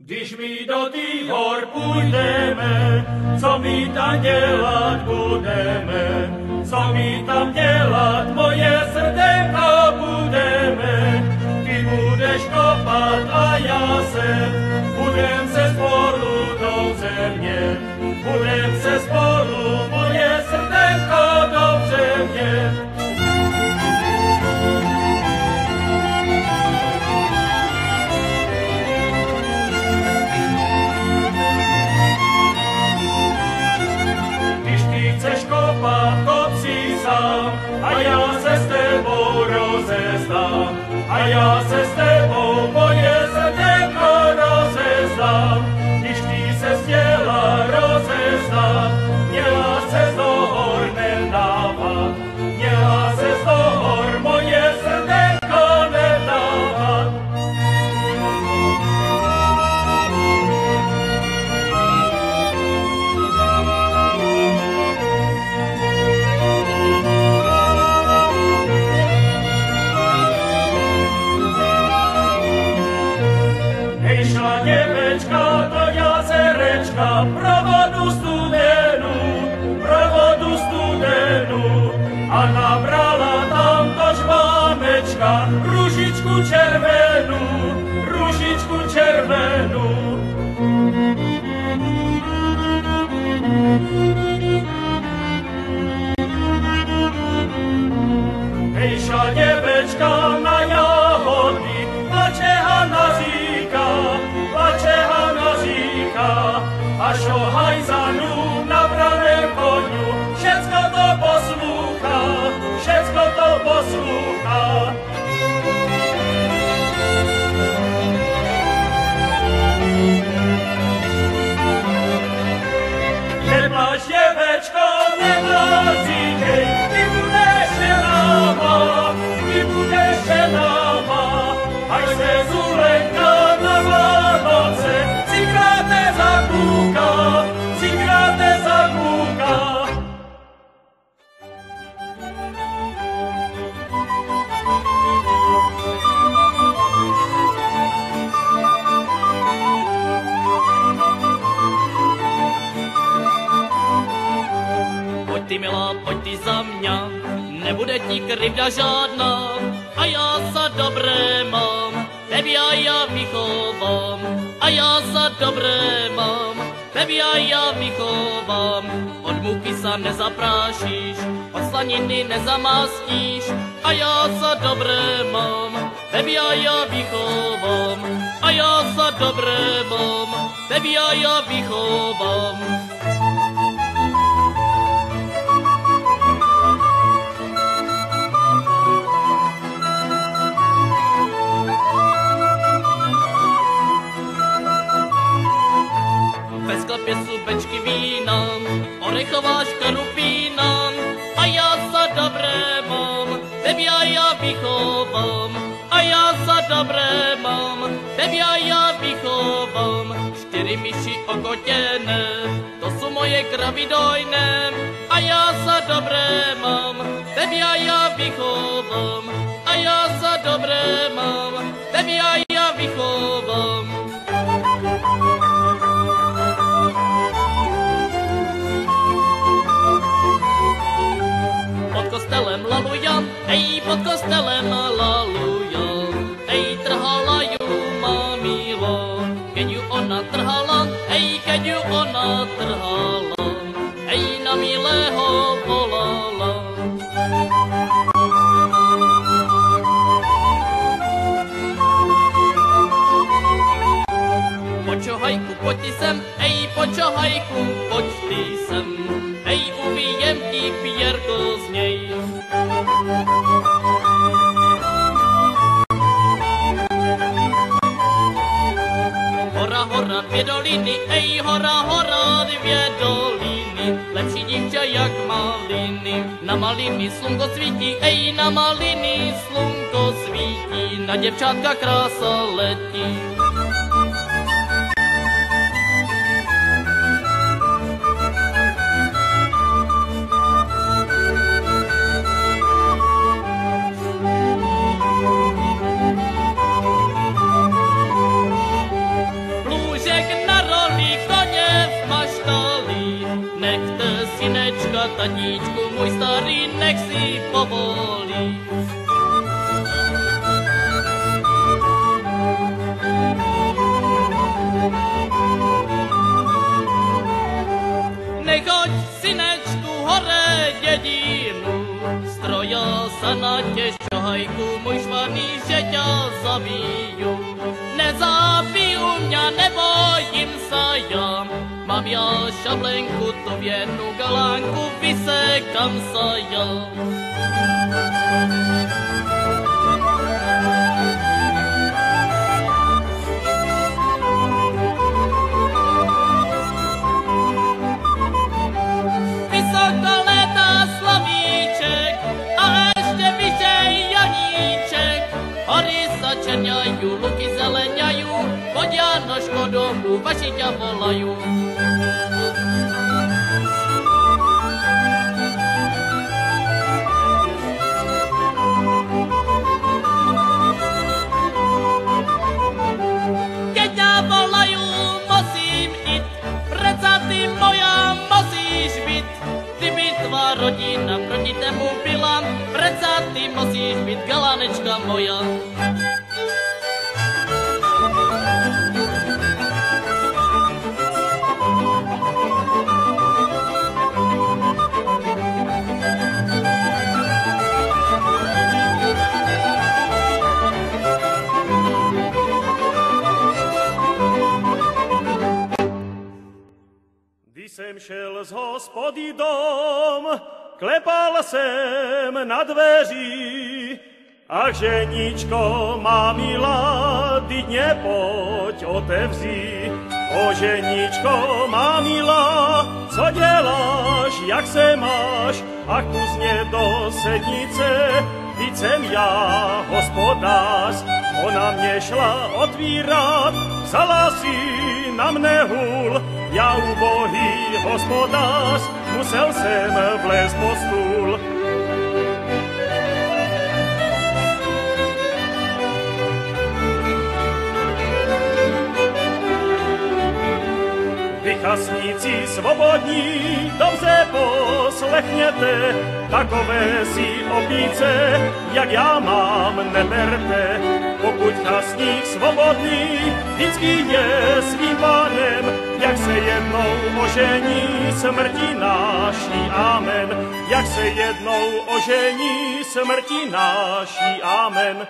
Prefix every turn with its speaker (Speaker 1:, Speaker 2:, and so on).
Speaker 1: Když my do tých hor půjdeme, co my tam dělat budeme, co my tam dělat, moje srdenko budeme. Ty budeš kopat a já se, budem se spolu do země, budem se spolu, moje srdenko dobře mě. Kop si sám, a já se s tebou rozezdám, a já se s tebou moje srdenko rozezdám. Když ty se chtěla rozezdát, měla se do hor nedávat, měla se do hor moje srdenko nedávat. Děvečka, to jazerečka, pro vodu studenu, a nabrala tam do žbánečka růžičku červenou. Hejša děvečka na jahody, plače Hana říká, až o hajzanu na braném koniu, všecko to poslouchá. Nemáš děvečko, nenáříkej, ty budeš ženáma, až se Zulenka na Vánoce třikráte zakouká.
Speaker 2: Pojď ty milá, pojď ty za mě, nebude ti krivda žádná, a já za dobré mám, tebe a já vychovám, a já za dobré mám, tebe a já vychovám. Od muky sa nezaprášíš, od slaniny nezamástíš, a já za dobré mám, tebe a já vychovám, a já za dobré mám, tebe a já vychovám. Ve sklepě subečky vína, orechová škarupína, a já za dobré mám, tebe a já vychovám, a já za dobré mám, tebe a já vychovám. 4 myši okotěné, to jsou moje kravy dojné, a já za dobré mám, tebe a já vychovám, a já za dobré mám, tebe a já vychovám. Pod kostelem lalujam, ej, pod kostelem lalujam, ej, trhala ju mamilo, keď ju ona trhala, ej, keď ju ona trhala, ej, na milého volala. Počohajku, pojď ty sem, ej, počohajku, pojď ty sem, ej, uvijem ti pěrko z něj. Hora, hora, 2 doliny, ej, hora, hora, 2 doliny, lepší dívča jak maliny. Na maliny slunko svítí, ej, na maliny slunko svítí, na děvčátka krása letí. mamuška, tatíčku, můj starý, nech si povolí. Nechoď, synečku, hore dědinu, stroja sa natěž, hajku, můj švarný, že ťa zabiju. Nezabiju mě, nebojím sa ja, mám ja šablenku, tu věrnu galánku, vysekám sa ja. Čerňajú, luky zeleňajú, chodia na škodomu, vaši ťa volajú. Keď ťa volajú, musím ísť, preca ty moja musíš byť. Ty by tvá rodina proti tému byla, preca ty musíš byť, galánečka moja.
Speaker 1: Jsem šel z hospody dom, klepal jsem na dveří, a ženičko má milá, ty nepoď otevří. O ženičko má milá, co děláš, jak se máš, a kuzně do sednice, vždyť jsem já hospodář. Ona mě šla otvírat, vzala si na mne hůl, ja ubohý hospodář, musel jsem vlézt po stůl. Vy chasníci svobodní, dobře poslechněte, takové si opíce, jak já mám, neberte. Pokud chasník svobodný vždycky je svým pánem, jak se jednou ožení, smrti náší, amen. Jak se jednou ožení, smrti náší, amen.